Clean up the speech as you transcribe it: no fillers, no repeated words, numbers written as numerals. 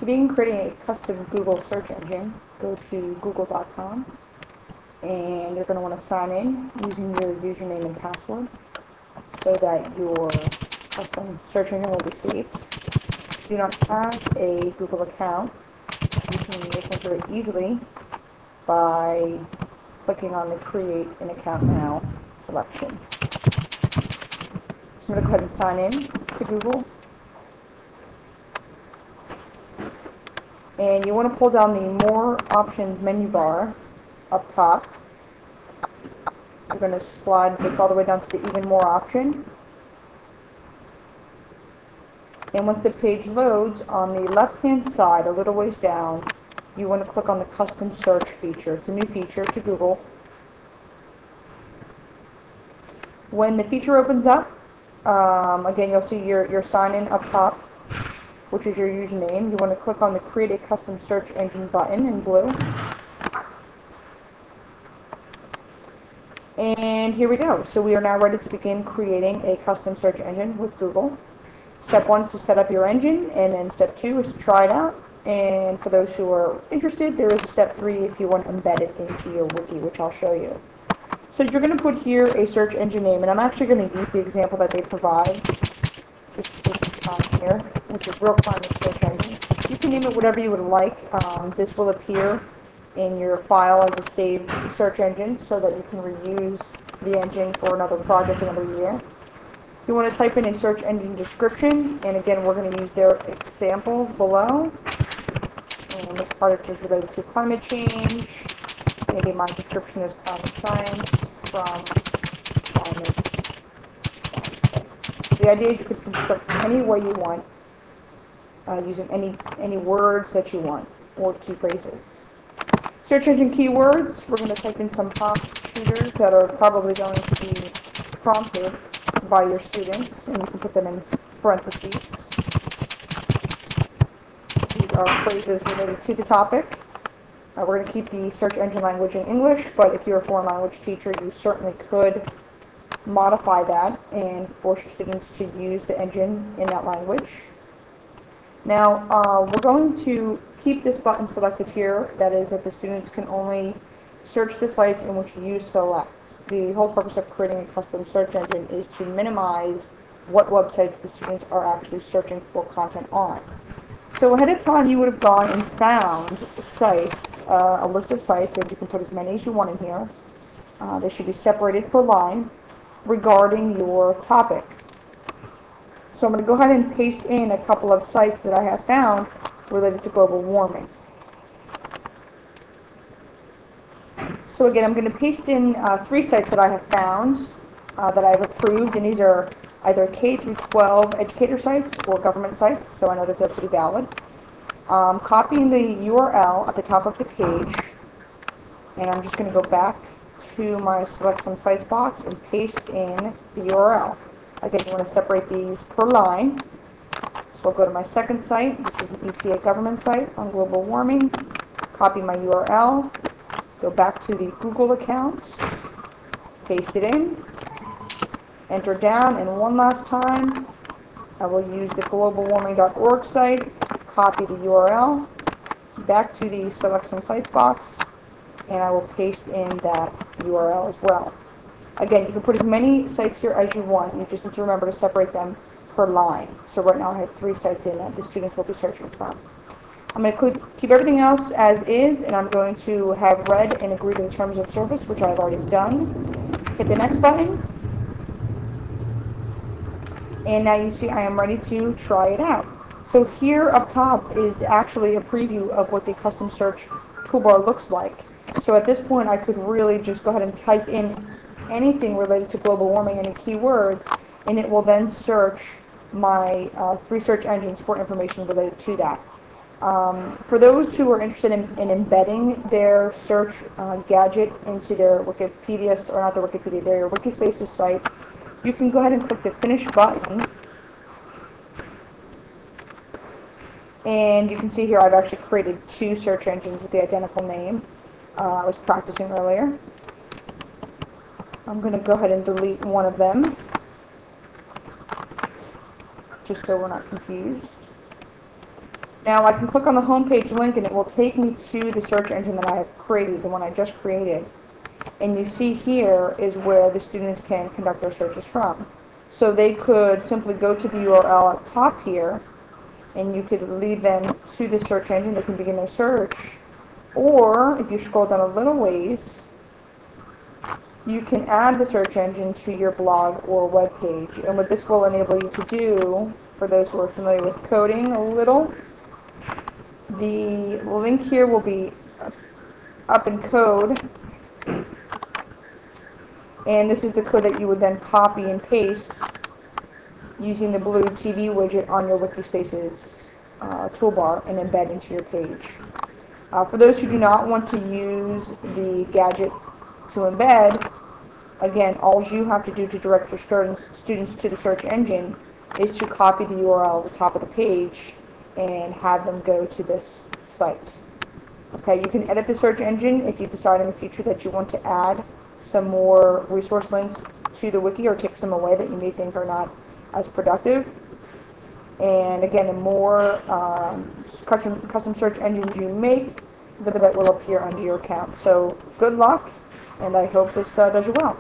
To begin creating a custom Google search engine, go to google.com and you're going to want to sign in using your username and password so that your custom search engine will be saved. If you do not have a Google account, you can make one very easily by clicking on the Create an Account Now selection. So I'm going to go ahead and sign in to Google. And you want to pull down the More Options menu bar up top. You're going to slide this all the way down to the Even More option. And once the page loads, on the left-hand side, a little ways down, you want to click on the Custom Search feature. It's a new feature to Google. When the feature opens up, again, you'll see your sign-in up top, which is your username. You want to click on the Create a Custom Search Engine button in blue. And here we go. So we are now ready to begin creating a custom search engine with Google. Step 1 is to set up your engine, and then step 2 is to try it out. And for those who are interested, there is a step 3 if you want to embed it into your wiki, which I'll show you. So you're going to put here a search engine name, and I'm actually going to use the example that they provide. This is on here, which is Real Climate Search Engine. You can name it whatever you would like. This will appear in your file as a saved search engine so that you can reuse the engine for another project another year. You want to type in a search engine description, and again, we're going to use their examples below. And this project is related to climate change. Maybe my description is climate science from climate scientists. The idea is you could construct any way you want, using any words that you want, or key phrases. Search engine keywords, we're going to type in some pop shooters that are probably going to be prompted by your students, and you can put them in parentheses. These are phrases related to the topic. We're going to keep the search engine language in English, but if you're a foreign language teacher, you certainly could modify that and force your students to use the engine in that language. Now, we're going to keep this button selected here, that is that the students can only search the sites in which you select. The whole purpose of creating a custom search engine is to minimize what websites the students are actually searching for content on. So ahead of time, you would have gone and found sites, a list of sites, and you can put as many as you want in here. They should be separated per line regarding your topic. So I'm going to go ahead and paste in a couple of sites that I have found related to global warming. So again, I'm going to paste in 3 sites that I have found, that I've approved, and these are either K through 12 educator sites or government sites, so I know that they're pretty valid. Copying the URL at the top of the page, and I'm just going to go back to my Select Some Sites box and paste in the URL. Again, you want to separate these per line. So I'll go to my second site. This is an EPA government site on global warming. Copy my URL. Go back to the Google account. Paste it in. Enter down, and one last time, I will use the globalwarming.org site. Copy the URL. Back to the Select Some Sites box, and I will paste in that URL as well. Again, you can put as many sites here as you want. You just need to remember to separate them per line. So right now I have 3 sites in that the students will be searching from. I'm going to keep everything else as is, and I'm going to have read and agree to the terms of service, which I've already done. Hit the next button. And now you see I am ready to try it out. So here up top is actually a preview of what the custom search toolbar looks like. So at this point I could really just go ahead and type in anything related to global warming, any keywords, and it will then search my 3 search engines for information related to that. For those who are interested in embedding their search gadget into their Wikipedia, or not their Wikipedia, their Wikispaces site, you can go ahead and click the Finish button. And you can see here I've actually created 2 search engines with the identical name. I was practicing earlier. I'm going to go ahead and delete one of them, just so we're not confused. Now I can click on the homepage link and it will take me to the search engine that I have created, the one I just created. And you see here is where the students can conduct their searches from. So they could simply go to the URL at the top here, and you could lead them to the search engine. They can begin their search. Or, if you scroll down a little ways, you can add the search engine to your blog or web page. And what this will enable you to do, for those who are familiar with coding a little, the link here will be up in code, and this is the code that you would then copy and paste using the blue TV widget on your Wikispaces toolbar and embed into your page. For those who do not want to use the gadget to embed, again, all you have to do to direct your students to the search engine is to copy the URL at the top of the page and have them go to this site. Okay, you can edit the search engine if you decide in the future that you want to add some more resource links to the wiki or take some away that you may think are not as productive. And again, the more custom search engines you make, the better that will appear under your account. So good luck, and I hope this does you well.